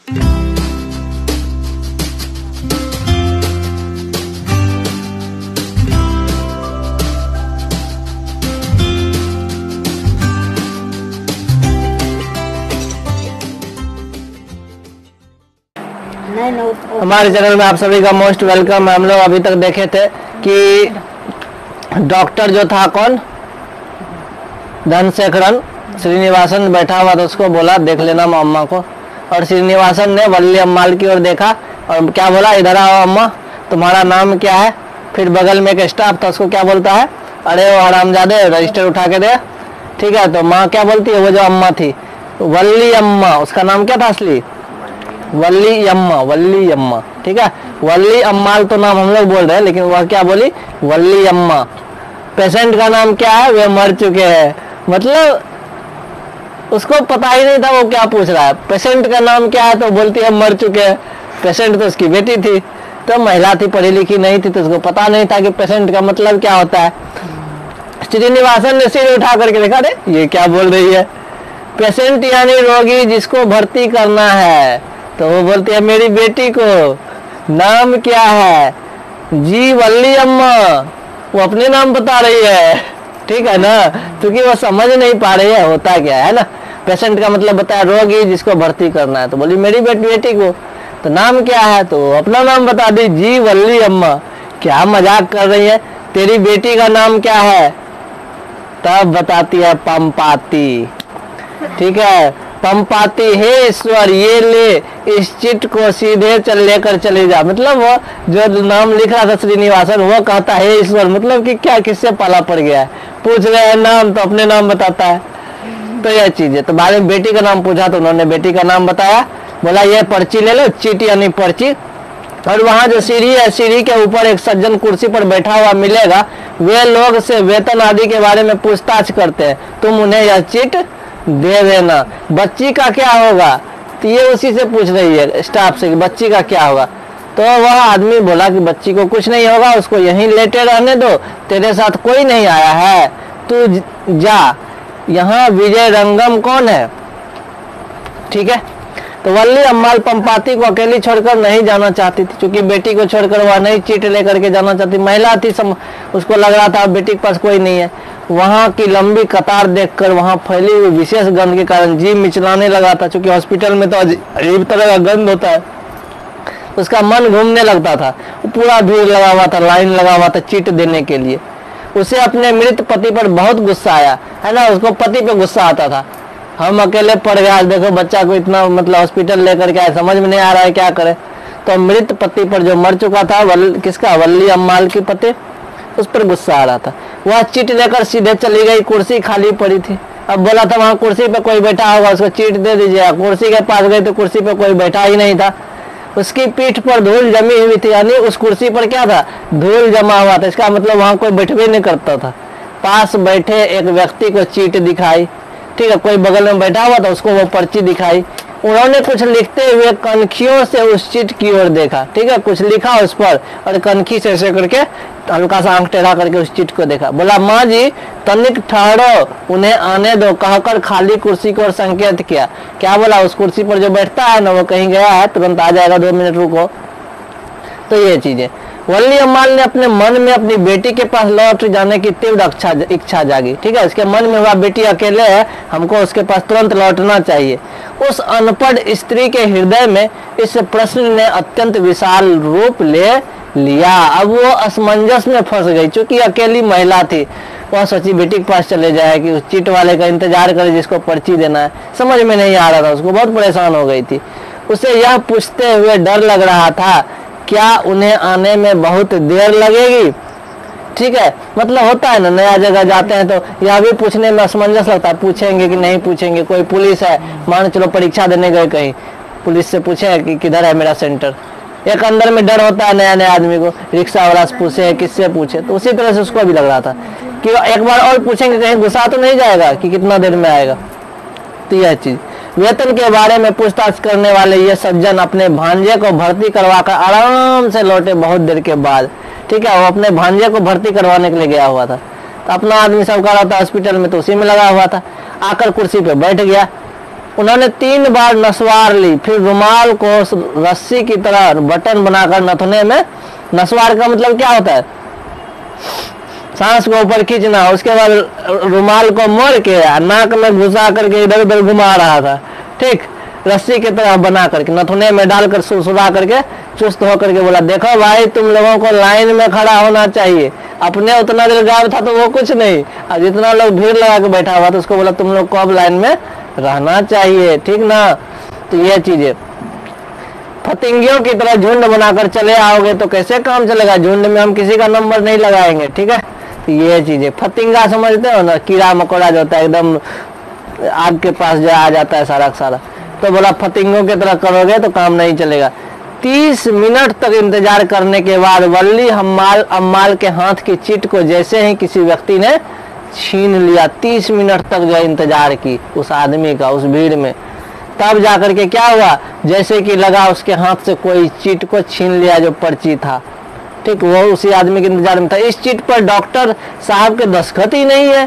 हमारे चैनल में आप सभी का मोस्ट वेलकम। हम लोग अभी तक देखे थे कि डॉक्टर जो था कौन, धनशेखरन, श्रीनिवासन बैठा हुआ था, उसको बोला देख लेना अम्मा को, और श्रीनिवासन ने वल्ली अम्माल की ओर देखा और क्या बोला, इधर आओ अम्मा, तुम्हारा नाम क्या है। फिर बगल में एक स्टाफ था, उसको क्या बोलता है, अरे वो हरामजादे रजिस्टर उठा के दे। ठीक है, तो माँ क्या बोलती है, वो जो अम्मा थी वल्ली अम्मा, उसका नाम क्या था असली, वल्ली अम्मा, वल्ली अम्मा। ठीक है, वल्ली अम्माल तो नाम हम लोग बोल रहे हैं, लेकिन वह क्या बोली, वल्ली अम्मा। पेशेंट का नाम क्या है, वे मर चुके हैं। मतलब उसको पता ही नहीं था वो क्या पूछ रहा है। पेशेंट का नाम क्या है तो बोलती है मर चुके हैं। पेशेंट तो उसकी बेटी थी, तो महिला थी, पढ़ी लिखी नहीं थी, तो उसको पता नहीं था कि पेशेंट का मतलब क्या होता है। श्रीनिवासन ने सिर उठा करके देखा, अरे ये क्या बोल रही है। पेशेंट यानी रोगी जिसको भर्ती करना है, तो वो बोलती है मेरी बेटी को नाम क्या है, जी वल्ली अम्मा। वो अपने नाम बता रही है, ठीक है ना, क्योंकि वो समझ नहीं पा रही है होता क्या है ना। पेशेंट का मतलब बताया रोगी जिसको भर्ती करना है, तो बोली मेरी बेटी को, तो नाम क्या है, तो अपना नाम बता दी, जी वल्ली अम्मा। क्या मजाक कर रही है, तेरी बेटी का नाम क्या है, तब बताती है पंपाती। ठीक है, पंपाती, हे ईश्वर ये ले इस चिट को सीधे लेकर चले जा। मतलब वो जो नाम लिख रहा था श्रीनिवासन, वो कहता है ईश्वर, मतलब कि क्या किससे पाला पड़ गया है, पूछ रहे हैं नाम तो अपने नाम बताता है। तो यह चीज है। तो बाद में बेटी का नाम पूछा तो उन्होंने बेटी का नाम बताया, बोला ये पर्ची ले लो, चिट यानी पर्ची। और वहाँ जो सीढ़ी है, सीढ़ी के ऊपर एक सज्जन कुर्सी पर बैठा हुआ मिलेगा, वे लोग से वेतन आदि के बारे में पूछताछ करते हैं, तुम उन्हें यह चिट दे देना। बच्ची का क्या होगा, तो ये उसी से पूछ रही है स्टाफ से कि बच्ची का क्या होगा। तो वह आदमी बोला कि बच्ची को कुछ नहीं होगा, उसको यहीं लेटे रहने दो, तेरे साथ कोई नहीं आया है, तू जा। यहाँ विजय रंगम कौन है। ठीक है, तो वल्ली अम्माल पंपाती को अकेली छोड़कर नहीं जाना चाहती थी, क्योंकि बेटी को छोड़कर वह नहीं चिट लेकर के जाना चाहती। महिला थी, उसको लग रहा था बेटी के पास कोई नहीं है। वहाँ की लंबी कतार देखकर वहाँ फैली हुई विशेष गंध के कारण जी मिचलाने लगा था, क्योंकि हॉस्पिटल में तो अजीब तरह का गंध होता है। उसका मन घूमने लगता था, पूरा भीड़ लगा हुआ था, लाइन लगा हुआ था चिट देने के लिए। उसे अपने मृत पति पर बहुत गुस्सा आया, है ना, उसको पति पे गुस्सा आता था। हम अकेले पड़ गए, आज देखो बच्चा को इतना मतलब हॉस्पिटल लेकर के आए, समझ में नहीं आ रहा है क्या करे। तो मृत पति पर जो मर चुका था, किसका, वल्ली अम्माल की पति, उस पर गुस्सा आ रहा था। वह चिट लेकर सीधे चली गई, कुर्सी खाली पड़ी थी। अब बोला था वहां कुर्सी पे कोई बैठा होगा, उसको चिट दे दीजिए। कुर्सी के पास गई तो कुर्सी पे कोई बैठा ही नहीं था। उसकी पीठ पर धूल जमी हुई थी, यानी उस कुर्सी पर क्या था, धूल जमा हुआ था। इसका मतलब वहां कोई बैठवे नहीं करता था। पास बैठे एक व्यक्ति को चिट दिखाई, ठीक है, कोई बगल में बैठा हुआ था, उसको वो पर्ची दिखाई। उन्होंने कुछ लिखते हुए कनखियों से उस चिट की ओर देखा, ठीक है, कुछ लिखा उस पर, और कनखी से ऐसे करके हल्का सा आंख टेढ़ा करके उस चिट को देखा। बोला माँ जी तनिक ठहरो, उन्हें आने दो, कहकर खाली कुर्सी को और संकेत किया। क्या बोला, उस कुर्सी पर जो बैठता है ना वो कहीं गया है, तुरंत आ जाएगा, 2 मिनट रुको। तो ये चीजें वल्ली अम्माल ने अपने मन में अपनी बेटी के पास लौट जाने की तीव्र इच्छा जागी। ठीक है, इसके मन में हुआ बेटी अकेले है, हमको उसके पास तुरंत लौटना चाहिए। उस अनपढ़ स्त्री के हृदय में इस प्रश्न ने अत्यंत विशाल रूप ले लिया। अब वो असमंजस में फंस गई, चूंकि अकेली महिला थी। वह सोची बेटी के पास चले जाए कि उस चिट वाले का इंतजार करे जिसको पर्ची देना है। समझ में नहीं आ रहा था, उसको बहुत परेशान हो गई थी। उसे यह पूछते हुए डर लग रहा था, क्या उन्हें आने में बहुत देर लगेगी। ठीक है, मतलब होता है ना, नया जगह जाते हैं तो यह भी पूछने में असमंजस लगता है, पूछेंगे कि नहीं पूछेंगे। कोई पुलिस है, मान चलो परीक्षा देने गए कहीं, पुलिस से पूछे कि किधर है मेरा सेंटर। एक अंदर में डर होता है नया नया आदमी को, रिक्शा वाला से पूछे, किससे पूछे। तो उसी तरह से उसको भी लग रहा था कि एक बार और पूछेंगे, कहीं गुस्सा तो नहीं जाएगा कि कितना देर में आएगा। तो यह चीज, वेतन के बारे में पूछताछ करने वाले ये सज्जन अपने भांजे को भर्ती करवाकर आराम से लौटे बहुत देर के बाद। ठीक है, वो अपने भांजे को भर्ती करवाने के लिए गया हुआ था। तो अपना आदमी सब कर रहा था हॉस्पिटल में, तो उसी में लगा हुआ था। आकर कुर्सी पे बैठ गया। उन्होंने 3 बार नसवार ली, फिर रुमाल को रस्सी की तरह बटन बनाकर नथुने में, नसवार का मतलब क्या होता है, सांस को ऊपर खींचना, उसके बाद रुमाल को मोड़ के नाक में घुसा करके इधर उधर घुमा रहा था, ठीक, रस्सी की तरह बना करके नथुने में डालकर सुधा करके चुस्त होकर के बोला, देखो भाई तुम लोगों को लाइन में खड़ा होना चाहिए। अपने उतना देर गायब था तो वो कुछ नहीं, और जितना लोग भीड़ लगा के बैठा हुआ तो उसको बोला तुम लोग को अब लाइन में रहना चाहिए, ठीक ना। तो ये चीजें फतिंगियों की तरह झुंड बनाकर चले आओगे तो कैसे काम चलेगा, झुंड में हम किसी का नंबर नहीं लगाएंगे, ठीक है। तो ये चीजें, फतिंगा समझते हो ना, कीड़ा मकोड़ा जो होता है एकदम आग के पास जो आ जाता है सारा सारा, तो बोला फतिंगों की तरह करोगे तो काम नहीं चलेगा। 30 मिनट तक इंतजार करने के बाद वल्ली अम्माल के हाथ की चिट को जैसे ही किसी व्यक्ति ने छीन लिया, 30 मिनट तक जो इंतजार की उस आदमी का उस भीड़ में, तब जाकर के क्या हुआ, जैसे कि लगा उसके हाथ से कोई चिट को छीन लिया जो पर्ची था, ठीक, वो उसी आदमी के इंतजार में था। इस चिट पर डॉक्टर साहब के दस्तखत ही नहीं है।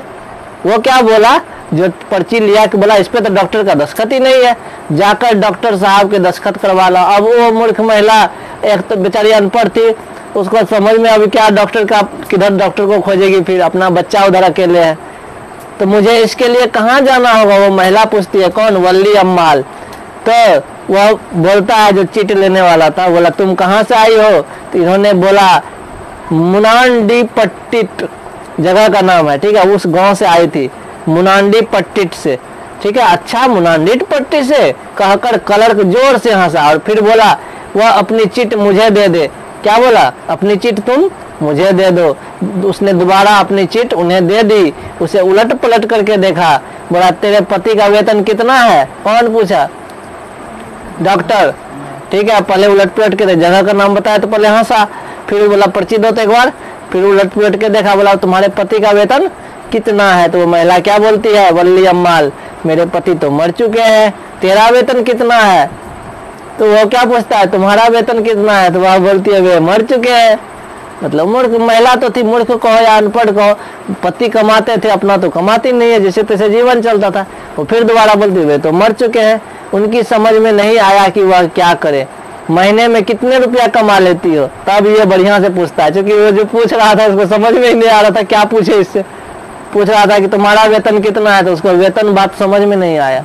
वो क्या बोला, जो पर्ची लिया कि बोला इस पे तो डॉक्टर का दस्तखत ही नहीं है, जाकर डॉक्टर साहब के दस्तखत करवा ला। अब वो मूर्ख महिला एक तो बेचारी अनपढ़ थी, उसको समझ में अभी क्या डॉक्टर का, किधर डॉक्टर को खोजेगी, फिर अपना बच्चा उधर अकेले है, तो मुझे इसके लिए कहाँ जाना होगा। वो महिला पूछती है, कौन, वल्ली अम्माल। तो वह बोलता है जो चिट लेने वाला था, बोला तुम कहाँ से आई हो, तो इन्होंने बोला मुनांडी पट्टिट जगह का नाम है, ठीक है, उस गांव से आई थी, मुनांडी पट्टिट से, ठीक है। अच्छा मुनांडी पट्टी से कहकर क्लर्क जोर से हंसा और फिर बोला वह अपनी चिट मुझे दे दे। क्या बोला, अपनी चिट तुम मुझे दे दो। उसने दोबारा अपनी चिट उन्हें दे दी, उसे उलट पलट करके देखा, बोला तेरे पति का वेतन कितना है। कौन पूछा, डॉक्टर, ठीक है। पहले उलट पलट के जगह का नाम बताया तो पहले हंसा, फिर बोला पर्ची दो तो एक बार, फिर उलट पलट के देखा, बोला तुम्हारे पति का वेतन कितना है। तो वो महिला क्या बोलती है, वल्ली अम्माल, मेरे पति तो मर चुके हैं, तेरा वेतन कितना है। तो वो क्या पूछता है, तुम्हारा वेतन कितना है। तो वह बोलती है वे मर चुके हैं। मतलब मूर्ख महिला तो थी, मूर्ख कहो या अनपढ़ कहो, पति कमाते थे, अपना तो कमाती नहीं है, जैसे तैसे जीवन चलता था। वो फिर दोबारा बोलती वे तो मर चुके हैं। उनकी समझ में नहीं आया कि वह क्या करे, महीने में कितने रुपया कमा लेती हो। तब ये बढ़िया से पूछता है, क्योंकि वो जो पूछ रहा था उसको समझ में ही नहीं आ रहा था क्या पूछे, इससे पूछ रहा था कि तुम्हारा वेतन कितना है, तो उसको वेतन बात समझ में नहीं आया।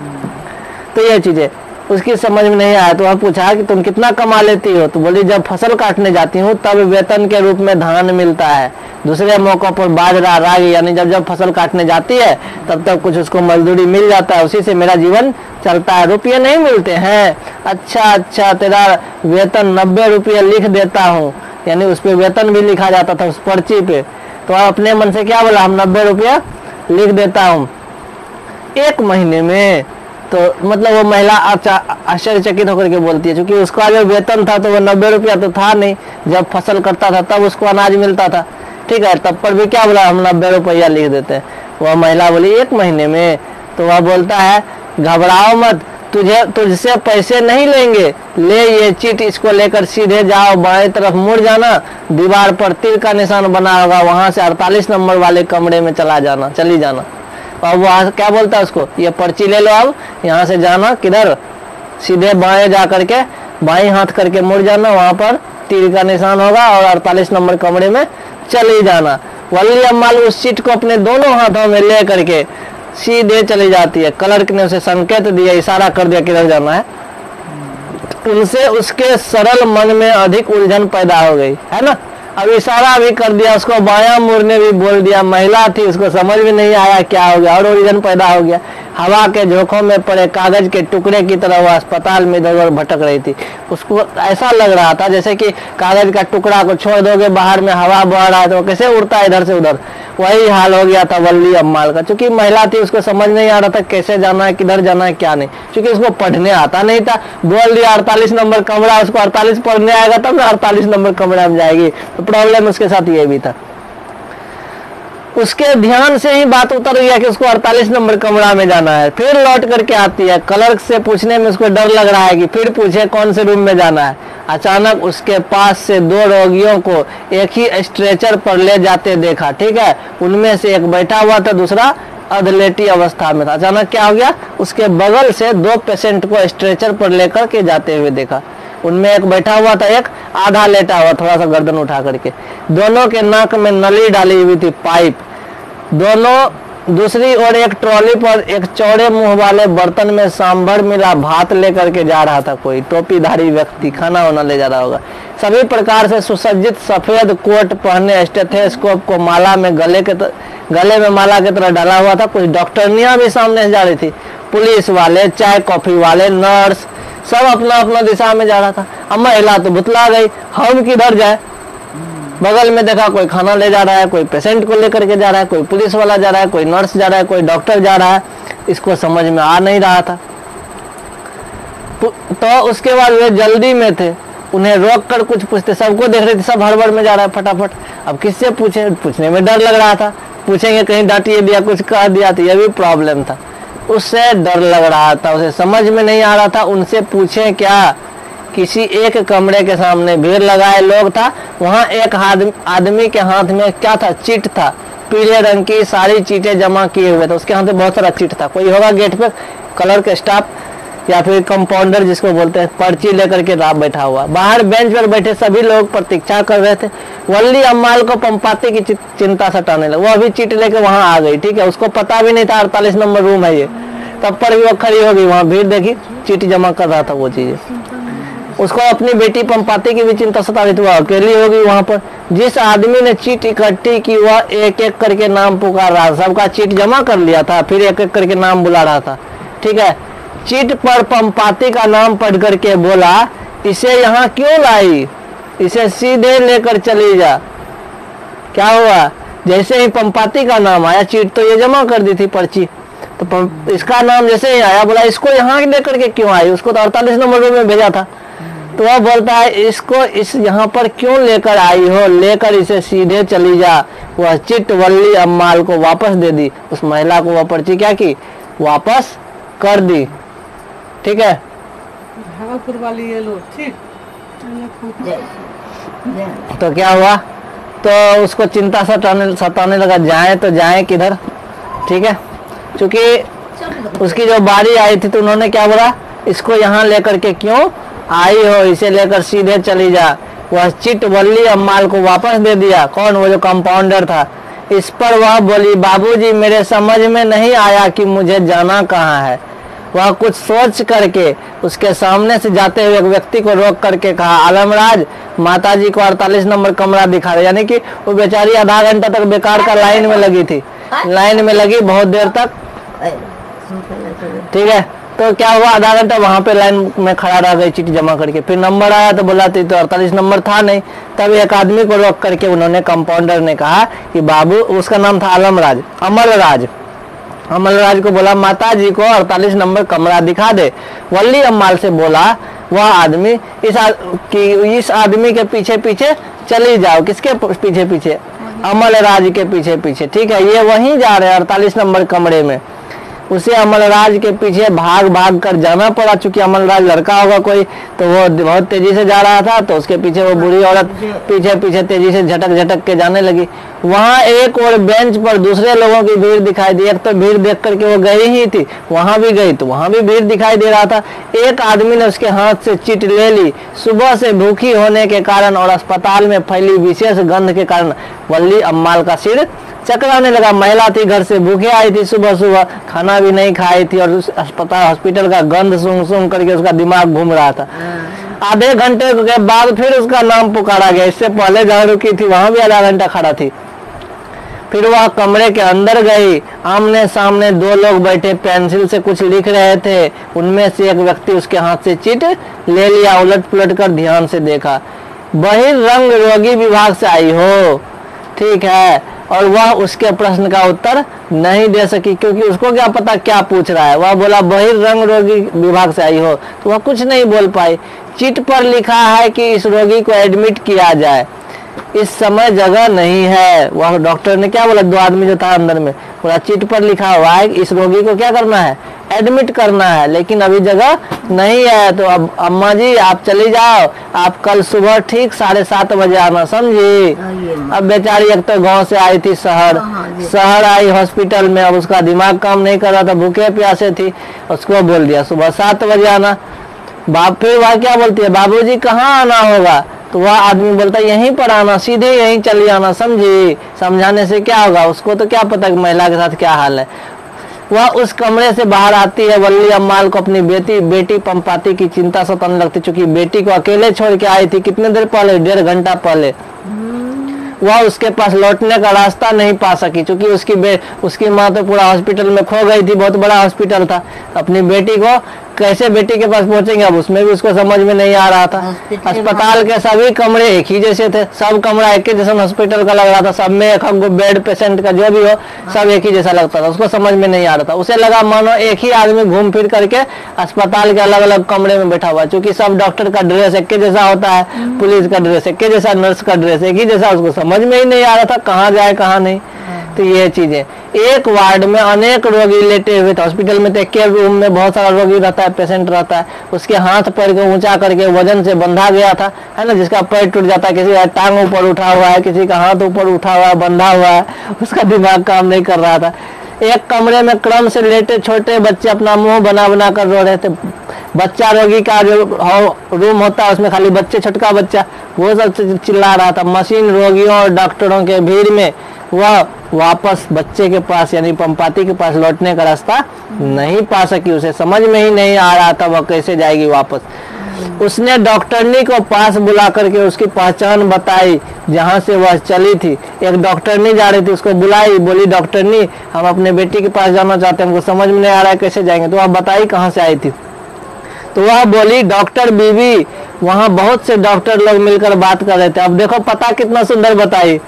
तो ये चीजें उसकी समझ में नहीं आया। तो वह पूछा कि तुम कितना कमा लेती हो। तो बोली जब फसल काटने जाती हूँ तब वेतन के रूप में धान मिलता है, दूसरे मौकों पर बाजरा रागी, यानी जब फसल काटने जाती है तब तक कुछ उसको मजदूरी मिल जाता है, उसी से मेरा जीवन चलता है, रुपये नहीं मिलते हैं। अच्छा, तेरा वेतन 90 रुपये लिख देता हूँ, यानी उस पर वेतन भी लिखा जाता था उस पर्ची पे। तो अपने मन से क्या बोला, हम 90 रुपया लिख देता हूँ 1 महीने में। तो मतलब वो महिला आश्चर्यचकित होकर के बोलती है, क्योंकि उसका जो वेतन था तो वो 90 रुपया तो था नहीं, जब फसल करता था तब उसको अनाज मिलता था, ठीक है। तब पर भी क्या बोला, हम 90 रुपया लिख देते हैं। वह महिला बोली 1 महीने में। तो वह बोलता है घबराओ मत, तुझसे पैसे नहीं लेंगे, ले ये चिट, इसको लेकर सीधे जाओ, बाएं तरफ मुड़ जाना, दीवार पर तीर का निशान बना होगा, वहां से 48 नंबर वाले कमरे में चली जाना। और वो क्या बोलता है उसको, ये पर्ची ले लो, अब यहाँ से जाना किधर, सीधे बाएं जा करके बाएं हाथ करके मुड़ जाना, वहां पर तीर का निशान होगा और 48 नंबर कमरे में चली जाना। वल्ली अम्माल उस चिट को अपने दोनों हाथों में ले करके सीधे चली जाती है। क्लर्क ने उसे संकेत दिया, इशारा कर दिया किधर जाना है। उनसे उसके सरल मन में अधिक उलझन पैदा हो गई, है ना। अब इशारा भी कर दिया, उसको बायां मुड़ने भी बोल दिया, महिला थी, उसको समझ में नहीं आया क्या हो गया, और उलझन पैदा हो गया। हवा के झोंकों में पड़े कागज के टुकड़े की तरह वह अस्पताल में इधर उधर भटक रही थी। उसको ऐसा लग रहा था जैसे कि कागज का टुकड़ा को छोड़ दोगे, बाहर में हवा बह रहा है तो कैसे उड़ता है इधर से उधर, वही हाल हो गया था वल्ली अम्माल का। क्योंकि महिला थी, उसको समझ नहीं आ रहा था कैसे जाना है, किधर जाना है, क्या नहीं, क्योंकि उसको पढ़ने आता नहीं था। बोल दिया 48 नंबर कमरा, उसको 48 पढ़ने आएगा तब ना 48 नंबर कमरा में जाएगी। तो प्रॉब्लम उसके साथ ये भी था, उसके ध्यान से ही बात उतर गया कि उसको 48 नंबर कमरा में जाना है। फिर लौट करके आती है, क्लर्क से पूछने में उसको डर लग रहा है कि फिर पूछे कौन से रूम में जाना है। अचानक उसके पास से 2 रोगियों को एक ही स्ट्रेचर पर ले जाते देखा, ठीक है। उनमें से एक बैठा हुआ था, दूसरा अधलेटी अवस्था में था। अचानक क्या हो गया, उसके बगल से 2 पेशेंट को स्ट्रेचर पर लेकर के जाते हुए देखा। उनमें एक बैठा हुआ था, एक आधा लेटा हुआ, थोड़ा सा गर्दन उठा करके। दोनों के नाक में नली डाली हुई थी, पाइप। दोनों दूसरी ओर एक ट्रॉली पर एक चौड़े मुंह वाले बर्तन में सांभर मिला भात लेकर के जा रहा था। कोई टोपीधारी व्यक्ति खाना वाना ले जा रहा होगा। सभी प्रकार से सुसज्जित सफेद कोट पहने स्टेथोस्कोप को माला में गले में माला की तरह डाला हुआ था। कुछ डॉक्टरनियां भी सामने से जा रही थी। पुलिस वाले, चाय कॉफी वाले, नर्स, सब अपना अपना दिशा में जा रहा था। अब महिला तो भुतला गई, हम किधर जाए। बगल में देखा कोई खाना ले जा रहा है, कोई पेशेंट को लेकर के जा रहा है, कोई पुलिस वाला जा रहा है, कोई नर्स जा रहा है, कोई डॉक्टर जा रहा है। इसको समझ में आ नहीं रहा था। तो उसके बाद वे जल्दी में थे, उन्हें रोक कर कुछ पूछते। सबको देख रहे थे, सब हड़बड़ में जा रहा है फटाफट। अब किससे पूछे, पूछने में डर लग रहा था। पूछेंगे कहीं डांटिए दिया, कुछ कह दिया, तो यह भी प्रॉब्लम था। उससे डर लग रहा था, उसे समझ में नहीं आ रहा था उनसे पूछे क्या। किसी एक कमरे के सामने भीड़ लगाए लोग था। वहां एक आदमी के हाथ में क्या था, चिट था। पीले रंग की सारी चीटें जमा किए हुए थे, उसके हाथ में बहुत सारा चिट था। कोई होगा गेट पे कलर के स्टाफ या फिर कंपाउंडर जिसको बोलते हैं, पर्ची लेकर के रात बैठा हुआ। बाहर बेंच पर बैठे सभी लोग प्रतीक्षा कर रहे थे। वल्ली अम्माल को पंपाती की चिंता सताने लगी। वो अभी चिट लेके वहां आ गई, ठीक है। उसको पता भी नहीं था 48 नंबर रूम है ये, तब पर भी वो खड़ी हो गई वहां। भीड़ देखी, चिट जमा कर रहा था वो चीजें। उसको अपनी बेटी पंपाती की भी चिंता सता रही थी। वह अकेली होगी वहां पर। जिस आदमी ने चिट इकट्ठी की वह एक एक करके नाम पुकार रहा, सबका चिट जमा कर लिया था, फिर एक एक करके नाम बुला रहा था, ठीक है। चिट पर पंपाती का नाम पढ़ करके बोला, इसे यहाँ क्यों लाई, इसे सीधे लेकर चली जा। क्या हुआ, जैसे ही पंपाती का नाम आया, चिट तो ये जमा कर दी थी पर्ची, तो इसका नाम जैसे ही आया, बोला इसको यहाँ लेकर के क्यों आई, उसको तो 48 नंबर रूम में भेजा था। तो वह बोलता है इसको इस यहाँ पर क्यों लेकर आई हो, लेकर इसे सीधे चली जा। वह चिट वल्ली अम्माल को वापस दे दी। उस महिला को वह पर्ची क्या की, वापस कर दी, ठीक है। तो क्या हुआ, तो उसको चिंता सताने लगा, जाए तो जाए किधर, ठीक है। क्योंकि उसकी जो बारी आई थी तो उन्होंने क्या बोला, इसको यहाँ लेकर के क्यों आई हो, इसे लेकर सीधे चली जा। वह चिट वल्ली अम्माल को वापस दे दिया। कौन, वो जो कंपाउंडर था। इस पर वह बोली, बाबूजी मेरे समझ में नहीं आया कि मुझे जाना कहाँ है। वह कुछ सोच करके उसके सामने से जाते हुए एक व्यक्ति को रोक करके कहा, आलमराज माताजी को 48 नंबर कमरा दिखा रहे। यानी कि वो बेचारी आधा घंटा तक बेकार का लाइन में लगी थी, लाइन में लगी बहुत देर तक, ठीक है। तो क्या हुआ, आधा घंटा वहां पे लाइन में खड़ा रह गई चिट्ठी जमा करके। फिर नंबर आया तो बोला तो 48 नंबर था नहीं। तब एक आदमी को रोक करके उन्होंने, कंपाउंडर ने कहा कि बाबू, उसका नाम था आलमराज, अमलराज को बोला माता जी को 48 नंबर कमरा दिखा दे। वल्ली अम्माल से बोला वह आदमी, इस आदमी के पीछे पीछे चली जाओ। किसके पीछे पीछे, अमलराज के पीछे पीछे, ठीक है। ये वहीं जा रहे हैं 48 नंबर कमरे में। उसे अमलराज के पीछे भाग भाग कर जाना पड़ा। चूंकि अमलराज लड़का होगा कोई, तो वो बहुत तेजी से जा रहा था, तो उसके पीछे वो बुरी औरत पीछे पीछे तेजी से झटक झटक के जाने लगी। वहां एक और बेंच पर दूसरे लोगों की भीड़ दिखाई दी। एक तो भीड़ देख करके वो गई ही थी, वहां भी गई तो वहां भी भीड़ दिखाई दे रहा था। एक आदमी ने उसके हाथ से चिट ले ली। सुबह से भूखी होने के कारण और अस्पताल में फैली विशेष गंध के कारण वल्ली अम्माल का सिर चकराने लगा। महिला थी, घर से भूखे आई थी, सुबह सुबह खाना भी नहीं खाई थी, और उस अस्पताल हॉस्पिटल का गंध सूंघ सूंघ करके उसका दिमाग घूम रहा था। आधे घंटे के बाद फिर उसका नाम पुकारा गया। इससे पहले जहाँ रुकी थी वहां भी आधा घंटा खड़ा थी। फिर वह कमरे के अंदर गई। आमने सामने 2 लोग बैठे पेंसिल से कुछ लिख रहे थे। उनमें से एक व्यक्ति उसके हाथ से चिट ले लिया। उलट पुलट कर ध्यान से देखा। बहिर्रंग रोगी विभाग से आई हो, ठीक है। और वह उसके प्रश्न का उत्तर नहीं दे सकी, क्योंकि उसको क्या पता क्या पूछ रहा है। वह बोला बहिर्रंग रोगी विभाग से आई हो, तो वह कुछ नहीं बोल पाई। चिट पर लिखा है कि इस रोगी को एडमिट किया जाए, इस समय जगह नहीं है। वह डॉक्टर ने क्या बोला, 2 आदमी जो था अंदर में, बोला चिट पर लिखा हुआ है इस रोगी को क्या करना है, एडमिट करना है, लेकिन अभी जगह नहीं है। तो अब अम्मा जी आप चली जाओ, आप कल सुबह ठीक 7:30 बजे आना, समझी। अब बेचारी एक तो गांव से आई थी शहर आई हॉस्पिटल में, अब उसका दिमाग काम नहीं कर रहा था, भूखे प्यासे थी। उसको बोल दिया सुबह 7 बजे आना। बाप फिर वह क्या बोलती है, बाबूजी कहाँ आना होगा? तो वह आदमी बोलता है यहीं पर आना, सीधे यहीं चली आना, समझी। समझाने से क्या होगा, उसको तो क्या पता कि महिला के साथ क्या हाल है। वह उस कमरे से बाहर आती है। वल्ली अम्माल को अपनी बेटी पंपाती की चिंता सताने लगती, चूंकि बेटी को अकेले छोड़ के आई थी कितने देर पहले, 1.5 घंटा पहले। वह उसके पास लौटने का रास्ता नहीं पा सकी, क्योंकि उसकी माँ तो पूरा हॉस्पिटल में खो गई थी, बहुत बड़ा हॉस्पिटल था। अपनी बेटी को कैसे बेटी के पास पहुंचेंगे, अब उसमें भी उसको समझ में नहीं आ रहा था। अस्पताल के सभी कमरे एक ही जैसे थे, सब कमरा एक ही जैसा हॉस्पिटल का लग रहा था, सब में एक बेड पेशेंट का जो भी हो सब एक ही जैसा लगता था। उसको समझ में नहीं आ रहा था, उसे लगा मानो एक ही आदमी घूम फिर करके अस्पताल के अलग अलग कमरे में बैठा हुआ, क्योंकि सब डॉक्टर का ड्रेस एक जैसा होता है, पुलिस का ड्रेस एक जैसा, नर्स का ड्रेस एक ही जैसा। उसको समझ में ही नहीं आ रहा था कहाँ जाए कहाँ नहीं। तो ये चीजें, एक वार्ड में अनेक रोगी लेटे हुए थे। हॉस्पिटल में तो एक रूम में बहुत सारा रोगी रहता है, पेशेंट रहता है। उसके हाथ पैर को ऊंचा करके वजन से बंधा गया था, है ना, जिसका पैर टूट जाता है, किसी का टांग ऊपर उठा हुआ है, किसी का हाथ ऊपर उठा हुआ है, बंधा हुआ है, उसका दिमाग काम नहीं कर रहा था। एक कमरे में क्रम से लेटे छोटे बच्चे अपना मुंह बना बना कर रो रहे थे। बच्चा रोगी का जो रूम होता है उसमें खाली बच्चे, छोटका बच्चा, वो सब चिल्ला रहा था। मशीन रोगियों और डॉक्टरों के भीड़ में वह वापस बच्चे के पास यानी पंपाती के पास लौटने का रास्ता नहीं पा सकी। उसे समझ में ही नहीं आ रहा था वह कैसे जाएगी वापस। उसने डॉक्टरनी को पास बुला करके उसकी पहचान बताई जहाँ से वह चली थी। एक डॉक्टरनी जा रही थी, उसको बुलाई, बोली डॉक्टरनी हम अपने बेटी के पास जाना चाहते हैं, हमको समझ में नहीं आ रहा है कैसे जाएंगे। तो आप बताइए कहाँ से आई थी? तो वह बोली डॉक्टर बीबी, वहाँ बहुत से डॉक्टर लोग मिलकर बात कर रहे थे। अब देखो पता कितना सुंदर बताई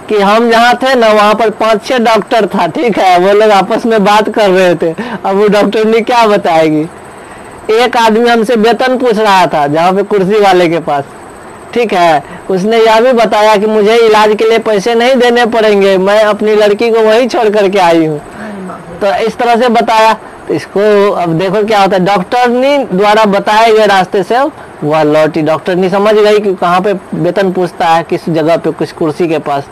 कि हम जहाँ थे ना वहाँ पर 5-6 डॉक्टर था, ठीक है, वो लोग आपस में बात कर रहे थे। अब वो डॉक्टरनी क्या बताएगी? एक आदमी हमसे वेतन पूछ रहा था जहाँ पे कुर्सी वाले के पास, ठीक है, उसने यह भी बताया कि मुझे इलाज के लिए पैसे नहीं देने पड़ेंगे, मैं अपनी लड़की को वहीं छोड़ करके आई हूँ। तो इस तरह से बताया। तो इसको अब देखो क्या होता है, डॉक्टरनी द्वारा बताए गए रास्ते से वह लौटी। डॉक्टरनी समझ गई कि कहाँ पे वेतन पूछता है, किस जगह पे, किस कुर्सी के पास,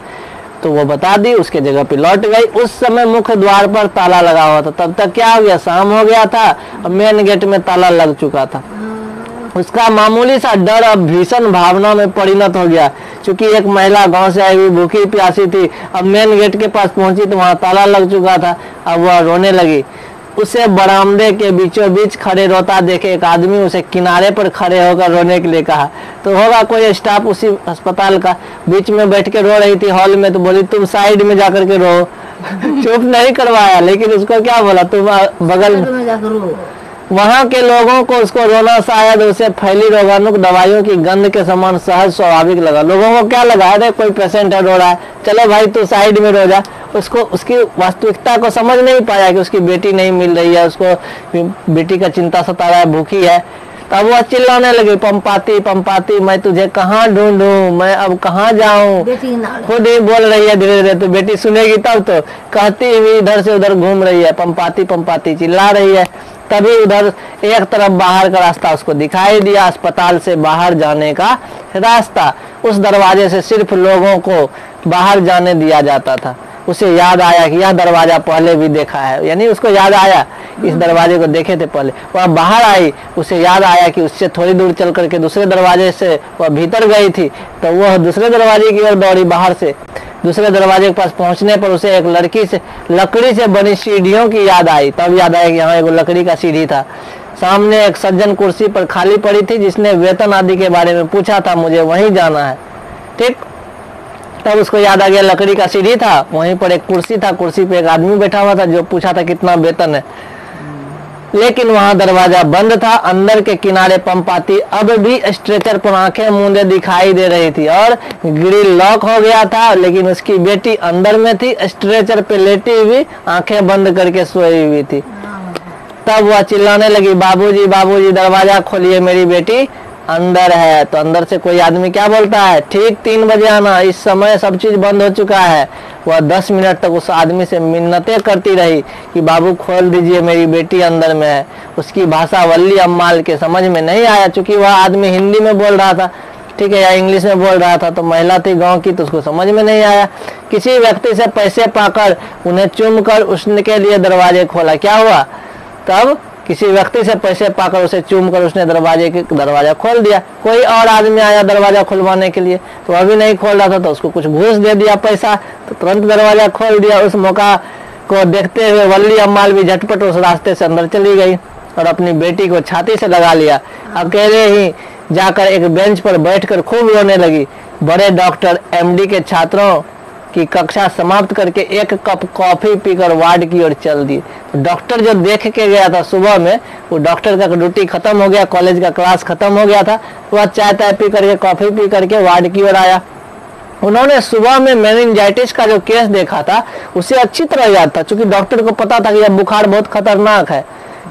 तो वो बता दी, उसके जगह पे लौट गई। उस समय मुख्य द्वार पर ताला लगा हुआ था। तब तक क्या हो गया, शाम हो गया था और मेन गेट में ताला लग चुका था। उसका मामूली सा डर अब भीषण भावना में परिणत हो गया, क्योंकि एक महिला गांव से आई हुई भूखी प्यासी थी, अब मेन गेट के पास पहुंची तो वहां ताला लग चुका था। अब वह रोने लगी। उसे बरामदे के बीचों बीच खड़े रोता देखे एक आदमी उसे किनारे पर खड़े होकर रोने के लिए कहा। तो होगा कोई स्टाफ उसी अस्पताल का, बीच में बैठ के रो रही थी हॉल में, तो बोली तुम साइड में जाकर के रो। चुप नहीं करवाया, लेकिन उसको क्या बोला, तुम बगल में जाकर रो। वहाँ के लोगों को उसको रोना शायद उसे फैली रोगाणु दवाइयों की गंध के समान सहज स्वाभाविक लगा। लोगों को क्या लगा, अरे कोई पेशेंट है रो रहा है, चलो भाई तू साइड में रो जा। उसको उसकी वास्तविकता को समझ नहीं पाया कि उसकी बेटी नहीं मिल रही है, उसको बेटी का चिंता सता रहा है, भूखी है। तब वह चिल्लाने लगी, पंपाती पंपाती मैं तुझे कहाँ ढूंढूं, मैं अब कहाँ जाऊं। खुद ही बोल रही है धीरे धीरे, तो बेटी सुनेगी तब तो। कहती हुई इधर से उधर घूम रही है, पंपाती पंपाती चिल्ला रही है। तभी उधर एक तरफ बाहर का रास्ता उसको दिखाई दिया, अस्पताल से बाहर जाने का रास्ता। उस दरवाजे से सिर्फ लोगों को बाहर जाने दिया जाता था। उसे याद आया कि यह दरवाजा पहले भी देखा है, यानी उसको याद आया इस दरवाजे को देखे थे पहले। वह बाहर आई, उसे याद आया कि उससे थोड़ी दूर चल करके दूसरे दरवाजे से वह भीतर गई थी, तो वह दूसरे दरवाजे की ओर दौड़ी बाहर से। दूसरे दरवाजे के पास पहुंचने पर उसे एक लकड़ी से बनी सीढ़ियों की याद आई। तब याद आया कि यहाँ एक लकड़ी का सीढ़ी था। सामने एक सज्जन कुर्सी पर खाली पड़ी थी, जिसने वेतन आदि के बारे में पूछा था, मुझे वहीं जाना है, ठीक। तब उसको याद आ गया लकड़ी का सीढ़ी था, वहीं पर एक कुर्सी था, कुर्सी पे एक आदमी बैठा हुआ था जो पूछा था कितना वेतन है। लेकिन वहां दरवाजा बंद था। अंदर के किनारे पंपाती अब भी स्ट्रेचर पर आंखें मूंदे दिखाई दे रही थी और ग्रिल लॉक हो गया था, लेकिन उसकी बेटी अंदर में थी, स्ट्रेचर पे लेटी हुई, आंखें बंद करके सोई हुई थी। तब वह चिल्लाने लगी, बाबूजी बाबूजी दरवाजा खोलिए, मेरी बेटी अंदर है। तो अंदर से कोई आदमी क्या बोलता है, ठीक 3 बजे आना, इस समय सब चीज बंद हो चुका है। वह 10 मिनट तक उस आदमी से मिन्नतें करती रही कि बाबू खोल दीजिए, मेरी बेटी अंदर में है। उसकी भाषा वल्ली अम्माल के समझ में नहीं आया, चूंकि वह आदमी हिंदी में बोल रहा था, ठीक है, या इंग्लिश में बोल रहा था, तो महिला थी गांव की, तो उसको समझ में नहीं आया। किसी व्यक्ति से पैसे पाकर उन्हें चूमकर उसके लिए दरवाजे खोला। क्या हुआ तब? किसी व्यक्ति से पैसे पाकर उसे चूमकर उसने दरवाजा खोल दिया। कोई और आदमी आया दरवाजा खुलवाने के लिए, तो वह भी नहीं खोल रहा था, तो उसको कुछ घूस दे दिया पैसा, तो तुरंत दरवाजा खोल दिया। उस मौका को देखते हुए वल्ली अम्माल भी झटपट उस रास्ते से अंदर चली गई और अपनी बेटी को छाती से लगा लिया। अकेले ही जाकर एक बेंच पर बैठकर खूब रोने लगी। बड़े डॉक्टर एमडी के छात्रों की कक्षा समाप्त करके एक कप कॉफी पीकर वार्ड की ओर चल दिए। तो डॉक्टर जो देख के गया था सुबह में, वो डॉक्टर का ड्यूटी खत्म हो गया, कॉलेज का क्लास खत्म हो गया था, वह चाय ताय पी करके कॉफी पी करके वार्ड की ओर आया। उन्होंने सुबह में मेनिंजाइटिस का जो केस देखा था उसे अच्छी तरह याद था, क्योंकि डॉक्टर को पता था कि यह बुखार बहुत खतरनाक है,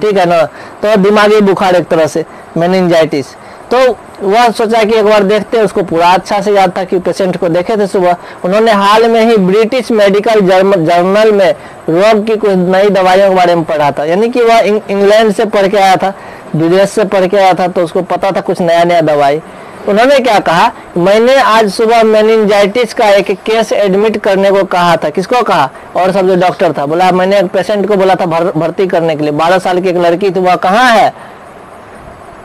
ठीक है ना, तो दिमागी बुखार एक तरह से मेनिंजाइटिस। तो वह सोचा कि एक बार देखते हैं, उसको पूरा अच्छा से याद था कि पेशेंट को देखे थे सुबह। उन्होंने हाल में ही ब्रिटिश मेडिकल जर्नल में रोग की कुछ नई दवाइयों के बारे में पढ़ा था, यानी कि वह इंग्लैंड से पढ़ के आया था, विदेश से पढ़ के आया था, तो उसको पता था कुछ नया नया दवाई। उन्होंने क्या कहा, मैंने आज सुबह मेनिंजाइटिस का एक केस एडमिट करने को कहा था। किसको कहा? और सब जो डॉक्टर था, बोला मैंने एक पेशेंट को बोला था भर्ती करने के लिए, 12 साल की एक लड़की थी, वह कहाँ है?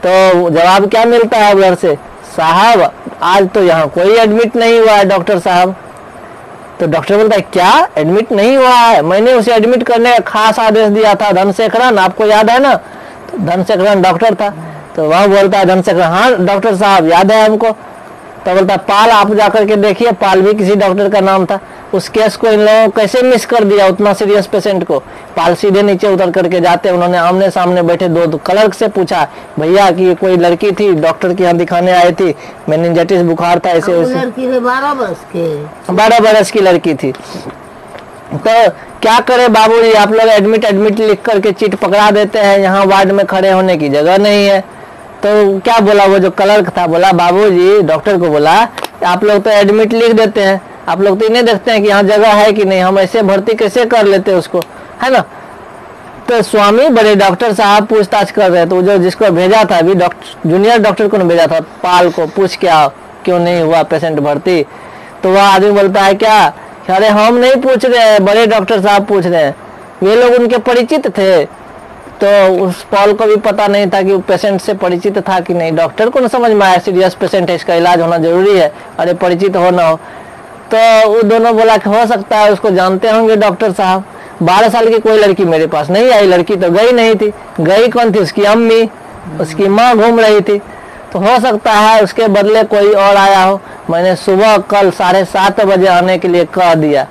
तो जवाब क्या मिलता है उधर से, साहब आज तो यहाँ कोई एडमिट नहीं हुआ है डॉक्टर साहब। तो डॉक्टर बोलता है क्या एडमिट नहीं हुआ है? मैंने उसे एडमिट करने का खास आदेश दिया था, धनशेखरन, आपको याद है ना? तो धनशेखरन डॉक्टर था, तो वह बोलता है धनशेखरन, हाँ डॉक्टर साहब याद है हमको। तो बोलता है पाल आप जाकर के देखिए, पाल भी किसी डॉक्टर का नाम था। उस केस को इन लोगों कैसे मिस कर दिया, उतना सीरियस पेशेंट को। पाल सीधे नीचे उतर करके जाते, उन्होंने आमने सामने बैठे दो क्लर्क से पूछा, भैया कि कोई लड़की थी डॉक्टर के यहाँ दिखाने आई थी, मेनिंजाइटिस बुखार था, ऐसे वैसे। लड़की 12 वर्ष के, 12 वर्ष की लड़की थी। तो क्या करे बाबूजी, आप लोग एडमिट लिख करके चिट पकड़ा देते हैं, यहाँ वार्ड में खड़े होने की जगह नहीं है। तो क्या बोला वो जो क्लर्क था, बोला बाबूजी, डॉक्टर को बोला आप लोग तो एडमिट लिख देते हैं, आप लोग तो इन्हें देखते हैं कि यहाँ जगह है कि नहीं, हम ऐसे भर्ती कैसे कर लेते उसको, है ना। तो स्वामी बड़े डॉक्टर साहब पूछताछ कर रहे, तो जो जिसको भेजा था अभी डॉक्टर, जूनियर डॉक्टर को भेजा था, पाल को, पूछ के आओ क्यों नहीं हुआ पेशेंट भर्ती। तो वह आदमी बोलता है क्या, अरे हम नहीं पूछ रहे हैं, बड़े डॉक्टर साहब पूछ रहे हैं। वे लोग उनके परिचित थे, तो उस पॉल को भी पता नहीं था कि वो पेशेंट से परिचित था कि नहीं। डॉक्टर को न समझ में आया सीरियस पेशेंट है, इसका इलाज होना जरूरी है, अरे परिचित हो ना हो। तो वो दोनों बोला कि हो सकता है उसको जानते होंगे डॉक्टर साहब। 12 साल की कोई लड़की मेरे पास नहीं आई, लड़की तो गई नहीं थी। गई कौन थी? उसकी अम्मी, उसकी माँ घूम रही थी, तो हो सकता है उसके बदले कोई और आया हो। मैंने सुबह कल 7:30 बजे आने के लिए कह दिया,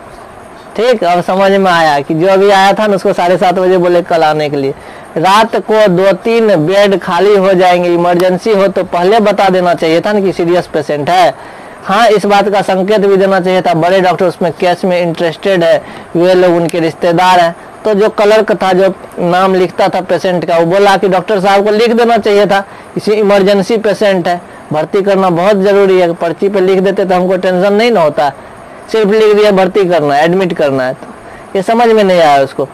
ठीक। अब समझ में आया कि जो अभी आया था ना उसको 7:30 बजे बोले कल आने के लिए। रात को 2-3 बेड खाली हो जाएंगे, इमरजेंसी हो तो पहले बता देना चाहिए था ना कि सीरियस पेशेंट है। हाँ, इस बात का संकेत भी देना चाहिए था, बड़े डॉक्टर उसमें केस में इंटरेस्टेड है, वे लोग उनके रिश्तेदार हैं। तो जो क्लर्क था जो नाम लिखता था पेशेंट का, वो बोला कि डॉक्टर साहब को लिख देना चाहिए था, इसी इमरजेंसी पेशेंट है, भर्ती करना बहुत जरूरी है। पर्ची पे लिख देते तो हमको टेंशन नहीं ना होता, सिर्फ लिख दिया भर्ती करना है, एडमिट करना है। तो ये समझ में नहीं आया उसको।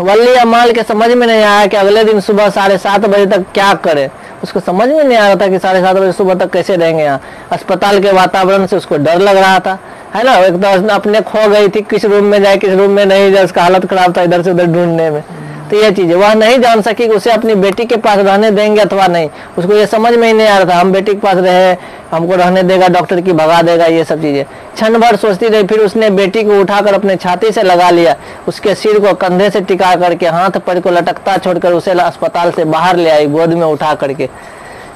वल्ली अम्माल के समझ में नहीं आया कि अगले दिन सुबह 7:30 बजे तक क्या करे। उसको समझ में नहीं आ रहा था कि 7:30 बजे सुबह तक कैसे रहेंगे यहाँ। अस्पताल के वातावरण से उसको डर लग रहा था, है ना। एक तो अपने खो गई थी, किस रूम में जाए किस रूम में नहीं जाए, उसका हालत खराब था इधर से उधर ढूंढने में। तो ये चीज वह नहीं जान सकी कि उसे अपनी बेटी के पास रहने देंगे अथवा नहीं। उसको ये समझ में ही नहीं आ रहा था, हम बेटी के पास रहे, हमको रहने देगा, डॉक्टर की भगा देगा, ये सब चीजें क्षण भर सोचती रही। फिर उसने बेटी को उठाकर अपने छाती से लगा लिया, उसके सिर को कंधे से टिका करके हाथ पैर को लटकता छोड़कर उसे अस्पताल से बाहर ले आई, गोद में उठा करके,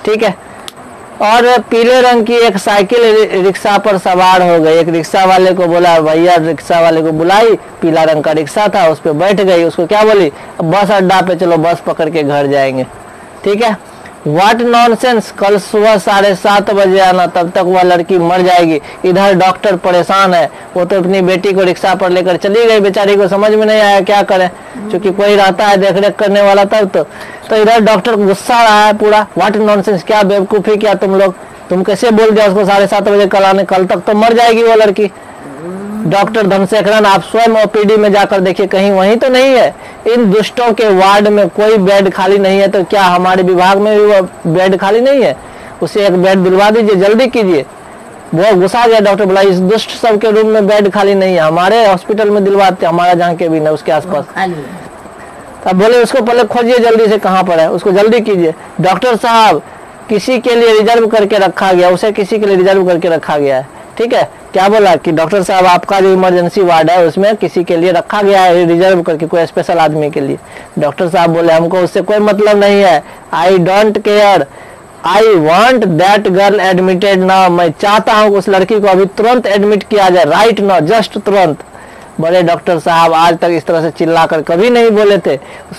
ठीक है। और पीले रंग की एक साइकिल रिक्शा पर सवार हो गई। एक रिक्शा वाले को बोला, भैया रिक्शा वाले को बुलाई, पीला रंग का रिक्शा था, उस पर बैठ गई। उसको क्या बोली, बस अड्डा पे चलो, बस पकड़ के घर जाएंगे, ठीक है। व्हाट नॉनसेंस, कल सुबह 7:30 बजे आना, तब तक वह लड़की मर जाएगी। इधर डॉक्टर परेशान है, वो तो अपनी बेटी को रिक्शा पर लेकर चली गई, बेचारी को समझ में नहीं आया क्या करे, क्योंकि कोई रहता है देख रेख करने वाला तब तो इधर डॉक्टर गुस्सा रहा है पूरा। व्हाट नॉनसेंस, क्या बेवकूफी किया तुम लोग, तुम कैसे बोल दिया उसको 7:30 बजे कल आने, कल तक तो मर जाएगी वो लड़की। डॉक्टर धनशेखरन, आप स्वयं ओपीडी में जाकर देखिए, कहीं वहीं तो नहीं है। इन दुष्टों के वार्ड में कोई बेड खाली नहीं है, तो क्या हमारे विभाग में भी वो बेड खाली नहीं है? उसे एक बेड दिलवा दीजिए, जल्दी कीजिए। वो गुस्सा गया, डॉक्टर बोला इस दुष्ट सबके रूम में बेड खाली नहीं है, हमारे हॉस्पिटल में दिलवाते, हमारा जहाँ के भी ना उसके आसपास। अब बोले उसको पहले खोजिए जल्दी से, कहाँ पर है, उसको जल्दी कीजिए। डॉक्टर साहब, किसी के लिए रिजर्व करके रखा गया, उसे किसी के लिए रिजर्व करके रखा गया है, ठीक है। क्या बोला कि डॉक्टर साहब आपका जो इमरजेंसी वार्ड है उसमें किसी के लिए रखा गया है रिजर्व करके, कोई स्पेशल आदमी के लिए। डॉक्टर साहब बोले हमको उससे कोई मतलब नहीं है, I don't care, I want that girl admitted now, मैं चाहता हूँ उस लड़की को अभी तुरंत एडमिट किया जाए, राइट नाउ, जस्ट तुरंत। बड़े डॉक्टर साहब आज तक इस तरह से चिल्लाकर कभी नहीं बोले थे,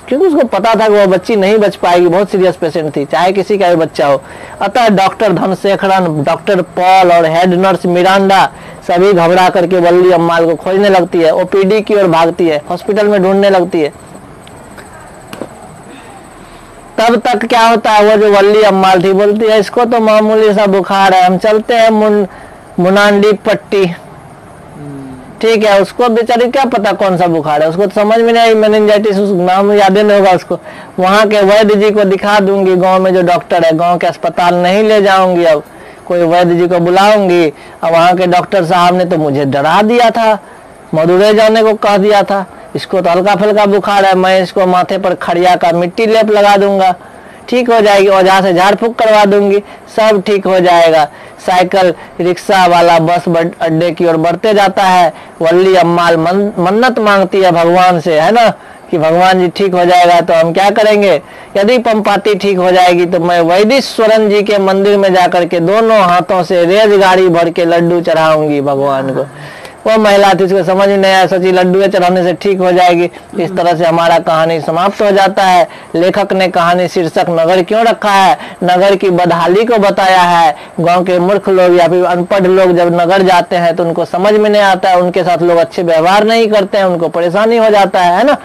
क्योंकि उसको पता था कि वो बच्ची नहीं बच पाएगी, बहुत सीरियस पेशेंट थी, चाहे किसी का भी बच्चा हो। अतः डॉक्टर धनशेखरन, डॉक्टर पॉल और हेड नर्स मिरांडा सभी घबरा करके वल्ली अम्माल को खोजने लगती है, ओपीडी की ओर भागती है, हॉस्पिटल में ढूंढने लगती है। तब तक क्या होता है, वो जो वल्ली अम्माल थी बोलती है इसको तो मामूली सा बुखार है, हम चलते हैं मुनांडी पट्टी, ठीक है। उसको बेचारी क्या पता कौन सा बुखार है, उसको तो समझ में नहीं आई, मेनिंजाइटिस, उस नाम याद नहीं होगा उसको। वहां के वैद्य जी को दिखा दूंगी, गांव में जो डॉक्टर है, गांव के अस्पताल नहीं ले जाऊंगी, अब कोई वैद्य जी को बुलाऊंगी। अब वहां के डॉक्टर साहब ने तो मुझे डरा दिया था, मदुरै जाने को कह दिया था, इसको तो हल्का फुल्का बुखार है, मैं इसको माथे पर खड़िया का मिट्टी लेप लगा दूंगा, ठीक हो जाएगी, औजार से झाड़ फूक करवा दूंगी, सब ठीक हो जाएगा। साइकिल रिक्शा वाला बस अड्डे की ओर बढ़ते जाता है। वल्ली अम्माल मन्नत मांगती है भगवान से, है ना, कि भगवान जी ठीक हो जाएगा तो हम क्या करेंगे, यदि पंपाती ठीक हो जाएगी तो मैं वैदीश्वरन जी के मंदिर में जाकर के दोनों हाथों से रेलगाड़ी भर के लड्डू चढ़ाऊंगी भगवान को। वो महिला थी, उसको समझ नहीं आया, सोची लड्डू चढ़ाने से ठीक हो जाएगी। इस तरह से हमारा कहानी समाप्त हो जाता है। लेखक ने कहानी शीर्षक नगर क्यों रखा है, नगर की बदहाली को बताया है। गांव के मूर्ख लोग या फिर अनपढ़ लोग जब नगर जाते हैं तो उनको समझ में नहीं आता है, उनके साथ लोग अच्छे व्यवहार नहीं करते हैं, उनको परेशानी हो जाता है ना,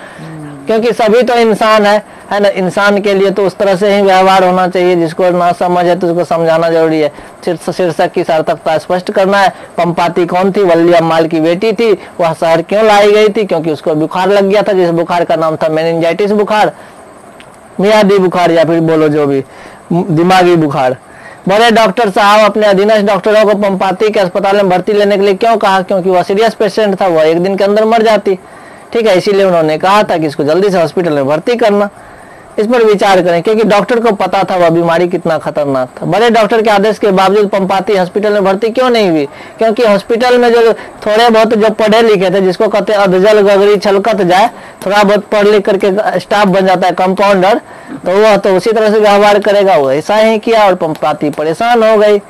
क्योंकि सभी तो इंसान है ना। इंसान के लिए तो उस तरह से ही व्यवहार होना चाहिए, जिसको ना समझ है तो उसको समझाना जरूरी है। शीर्षक की सार्थकता स्पष्ट करना है। पंपाती कौन थी, वल्ली अम्माल की बेटी थी। वह शहर क्यों लाई गई थी, क्योंकि उसको बुखार लग गया था, जिस बुखार का नाम था मेनिंजाइटिस बुखार, मियादी बुखार या फिर बोलो जो भी, दिमागी बुखार। बड़े डॉक्टर साहब अपने अधीनस्थ डॉक्टरों को पंपाती के अस्पताल में भर्ती लेने के लिए क्यों कहा, क्योंकि वह सीरियस पेशेंट था, वह एक दिन के अंदर मर जाती, ठीक है। इसीलिए उन्होंने कहा था कि इसको जल्दी से हॉस्पिटल में भर्ती करना। इस पर विचार करें, क्योंकि डॉक्टर को पता था वह बीमारी कितना खतरनाक था। बड़े डॉक्टर के आदेश के बावजूद पंपाती हॉस्पिटल में भर्ती क्यों नहीं हुई, क्योंकि हॉस्पिटल में जो थोड़े बहुत जो पढ़े लिखे थे, जिसको कहते हैं अधजल गगरी छलकत जाए, थोड़ा बहुत पढ़ लिख करके स्टाफ बन जाता है कंपाउंडर, तो वह तो उसी तरह से व्यवहार करेगा। वो ऐसा ही किया और पंपाती परेशान हो गई,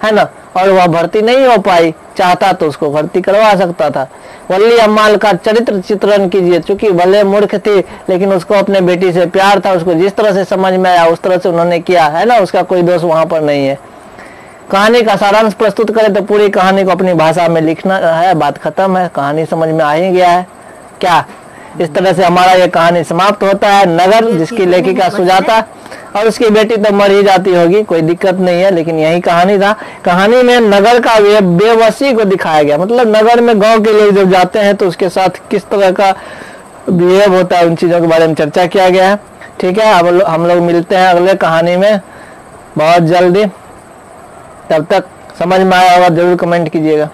है ना, और वह भर्ती नहीं हो पाई। चाहता तो उसको भर्ती करवा सकता था। वल्ली अम्माल का चरित्र चित्रण कीजिए, चूंकि भले मूर्ख थी लेकिन उसको अपने बेटी से प्यार था, उसको जिस तरह से समझ में आया उस तरह से उन्होंने किया, है ना, उसका कोई दोष वहां पर नहीं है। कहानी का सारांश प्रस्तुत करें तो पूरी कहानी को अपनी भाषा में लिखना है, बात खत्म है, कहानी समझ में आ ही गया है क्या। इस तरह से हमारा ये कहानी समाप्त होता है। नगर, जिसकी लेखिका सुजाता, और उसकी बेटी तो मर ही जाती होगी, कोई दिक्कत नहीं है, लेकिन यही कहानी था। कहानी में नगर का बेबसी को दिखाया गया, मतलब नगर में गांव के लोग जब जाते हैं तो उसके साथ किस तरह का बिहेव होता है, उन चीजों के बारे में चर्चा किया गया है, ठीक है। अब हम लोग मिलते हैं अगले कहानी में बहुत जल्दी। तब तक समझ में आया होगा जरूर कमेंट कीजिएगा।